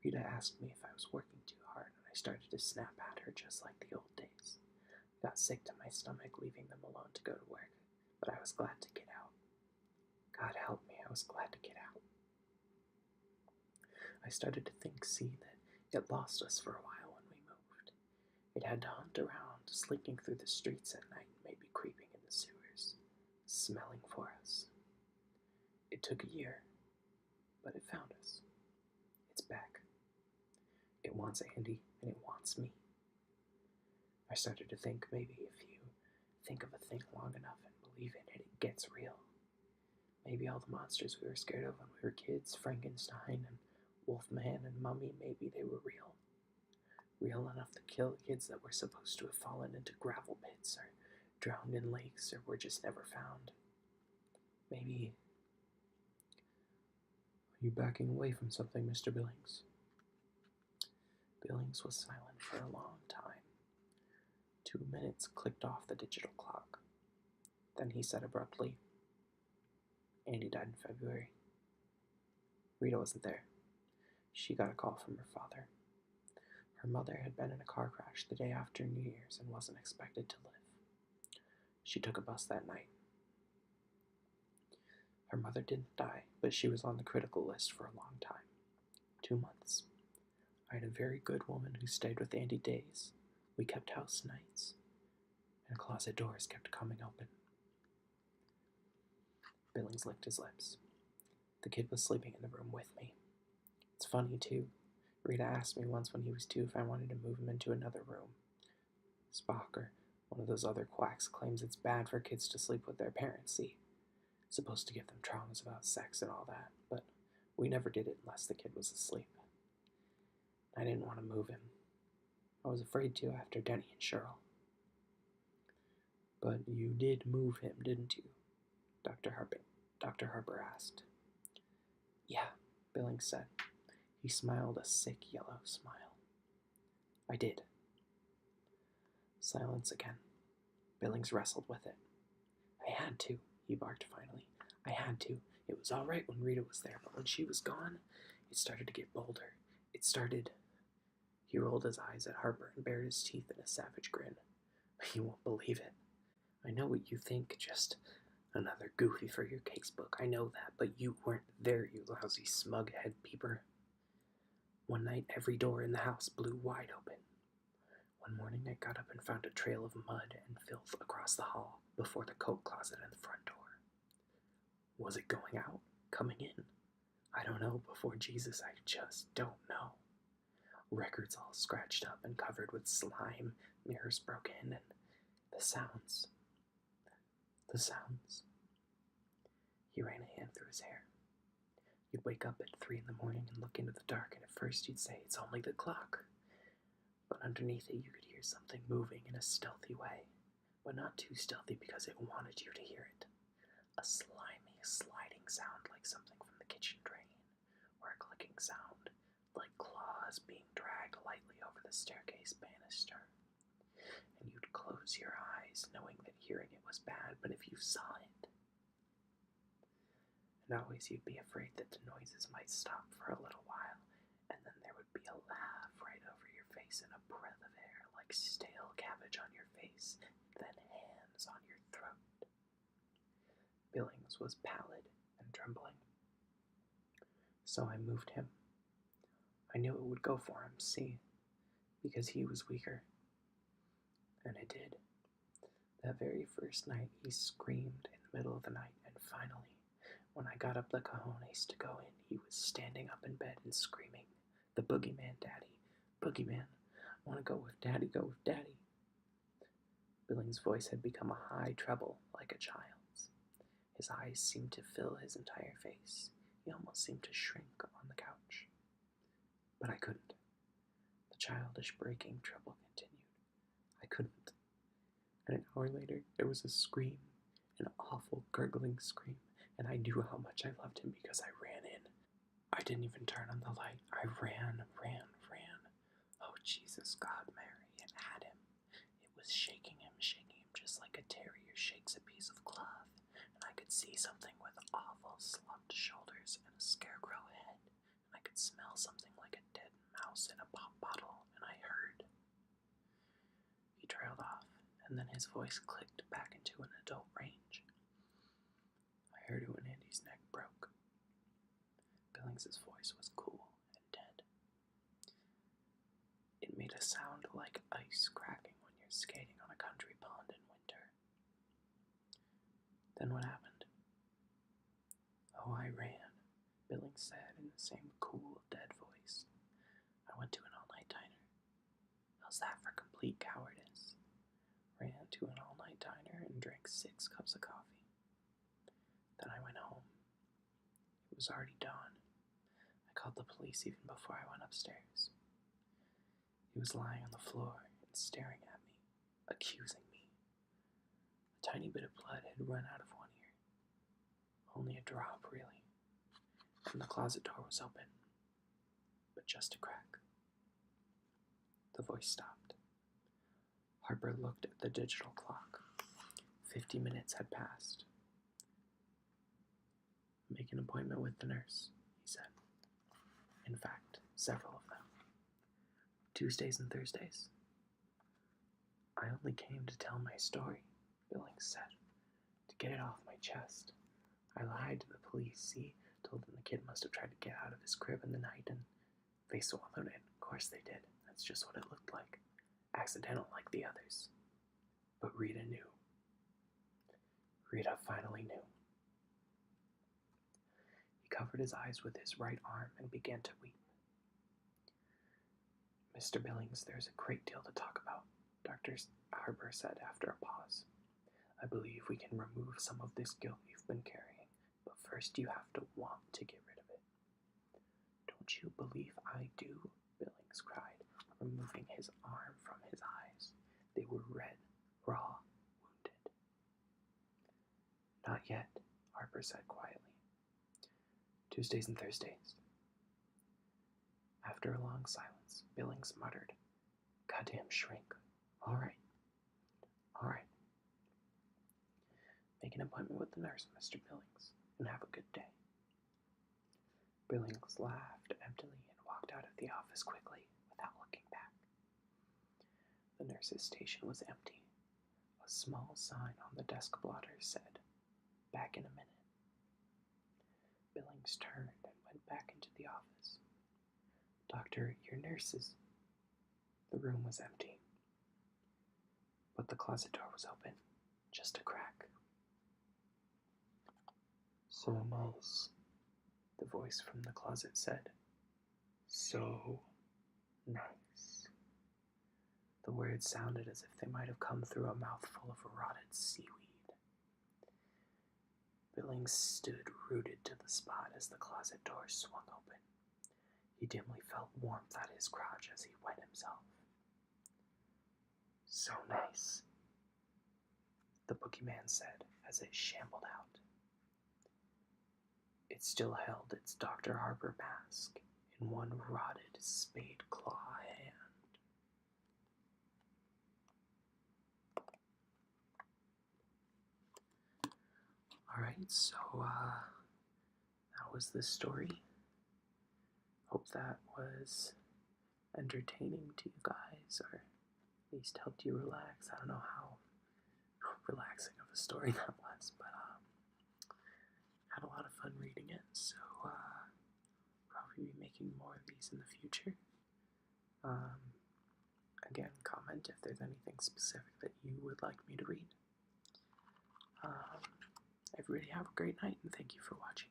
Rita asked me if I was working too hard, and I started to snap at her just like the old days. I got sick to my stomach leaving them alone to go to work, but I was glad to get out. God help me, I was glad to get out. I started to see that it lost us for a while when we moved. It had to hunt around, slinking through the streets at night, maybe creeping in the sewers, smelling for us. It took a year, but it found us. It's back. It wants Andy, and it wants me. I started to think maybe if you think of a thing long enough and believe in it, it gets real. Maybe all the monsters we were scared of when we were kids, Frankenstein and Wolfman and Mummy, maybe they were real. Real enough to kill kids that were supposed to have fallen into gravel pits or drowned in lakes or were just never found. Maybe... Are you backing away from something, Mr. Billings? Billings was silent for a long time. 2 minutes clicked off the digital clock. Then he said abruptly, Andy died in February. Rita wasn't there. She got a call from her father. Her mother had been in a car crash the day after New Year's and wasn't expected to live. She took a bus that night. Her mother didn't die, but she was on the critical list for a long time. 2 months. I had a very good woman who stayed with Andy days. We kept house nights, and closet doors kept coming open. Billings licked his lips. The kid was sleeping in the room with me. It's funny, too. Rita asked me once when he was 2 if I wanted to move him into another room. Spock, or one of those other quacks, claims it's bad for kids to sleep with their parents, see? It's supposed to give them traumas about sex and all that, but we never did it unless the kid was asleep. I didn't want to move him. I was afraid to after Denny and Cheryl. But you did move him, didn't you? Dr. Harper asked. Yeah, Billings said. He smiled a sick yellow smile. I did. Silence again. Billings wrestled with it. I had to, he barked finally. I had to. It was all right when Rita was there, but when she was gone, it started to get bolder. It started... He rolled his eyes at Harper and bared his teeth in a savage grin. You won't believe it. I know what you think, just another goofy for your casebook. I know that, but you weren't there, you lousy smug head peeper. One night, every door in the house blew wide open. One morning, I got up and found a trail of mud and filth across the hall before the coat closet and the front door. Was it going out? Coming in? I don't know. Before Jesus, I just don't know. Records all scratched up and covered with slime, mirrors broken, and the sounds. The sounds. He ran a hand through his hair. You'd wake up at 3 in the morning and look into the dark, and at first you'd say, it's only the clock. But underneath it, you could hear something moving in a stealthy way, but not too stealthy because it wanted you to hear it. A slimy, sliding sound like something from the kitchen drain, or a clicking sound like claws being dragged lightly over the staircase banister. And you'd close your eyes knowing that hearing it was bad, but if you saw it, and always you'd be afraid that the noises might stop for a little while, and then there would be a laugh right over your face and a breath of air like stale cabbage on your face, then hands on your throat. Billings was pallid and trembling. So I moved him. I knew it would go for him, see, because he was weaker. And it did. That very first night, he screamed in the middle of the night, and finally, when I got up the cojones to go in, he was standing up in bed and screaming, the Boogeyman, Daddy. Boogeyman. Want to go with Daddy, go with Daddy. Billings' voice had become a high treble, like a child's. His eyes seemed to fill his entire face. He almost seemed to shrink on the couch. But I couldn't. The childish breaking treble continued. I couldn't. And an hour later, there was a scream, an awful gurgling scream, and I knew how much I loved him because I ran in. I didn't even turn on the light. I ran. Oh, Jesus, God, Mary, and had him. It was shaking him just like a terrier shakes a piece of cloth, and I could see something with awful slumped shoulders and a scarecrow head, and I could smell something like a dead mouse in a pop bottle, and I heard. He trailed off, and then his voice clicked back into an adult range. I heard it when Andy's neck broke. Billings's voice was cool and dead. It made a sound like ice cracking when you're skating on a country pond in winter. Then what happened? Oh, I ran, Billings said in the same cool, dead voice. I went to an all-night diner. How's that for complete cowardice? Ran to an all-night diner and drank 6 cups of coffee. Then I went home. It was already dawn. I called the police even before I went upstairs. He was lying on the floor and staring at me, accusing me. A tiny bit of blood had run out of one ear. Only a drop, really. And the closet door was open, but just a crack. The voice stopped. Harper looked at the digital clock. 50 minutes had passed. Make an appointment with the nurse, he said. In fact, several of them. Tuesdays and Thursdays. I only came to tell my story, Billings said, to get it off my chest. I lied to the police, see, told them the kid must have tried to get out of his crib in the night, and they swallowed it. Of course they did. That's just what it looked like. Accidental like the others. But Rita knew. Rita finally knew. He covered his eyes with his right arm and began to weep. Mr. Billings, there's a great deal to talk about, Dr. Harper said after a pause. I believe we can remove some of this guilt you've been carrying, but first you have to want to get rid of it. Don't you believe I do? Billings cried, removing his arm from his eyes. They were red, raw, wounded. Not yet, Harper said quietly. Tuesdays and Thursdays. After a long silence, Billings muttered, Goddamn shrink. All right. Make an appointment with the nurse, Mr. Billings, and have a good day. Billings laughed emptily and walked out of the office quickly, without looking back. The nurse's station was empty. A small sign on the desk blotter said, Back in a minute. Billings turned and went back into the office. Doctor, your nurses. The room was empty. But the closet door was open, just a crack. So nice, the voice from the closet said. So nice. The words sounded as if they might have come through a mouthful of rotted seaweed. Billings stood rooted to the spot as the closet door swung open. He dimly felt warmth at his crotch as he wet himself. So nice, the Boogeyman said as it shambled out. It still held its Dr. Harper mask in one rotted spade claw hand. Alright, so that was the story. Hope that was entertaining to you guys, or at least helped you relax. I don't know how relaxing of a story that was, but had a lot of fun reading it, so probably be making more of these in the future. Again, comment if there's anything specific that you would like me to read. Everybody have a great night, and thank you for watching.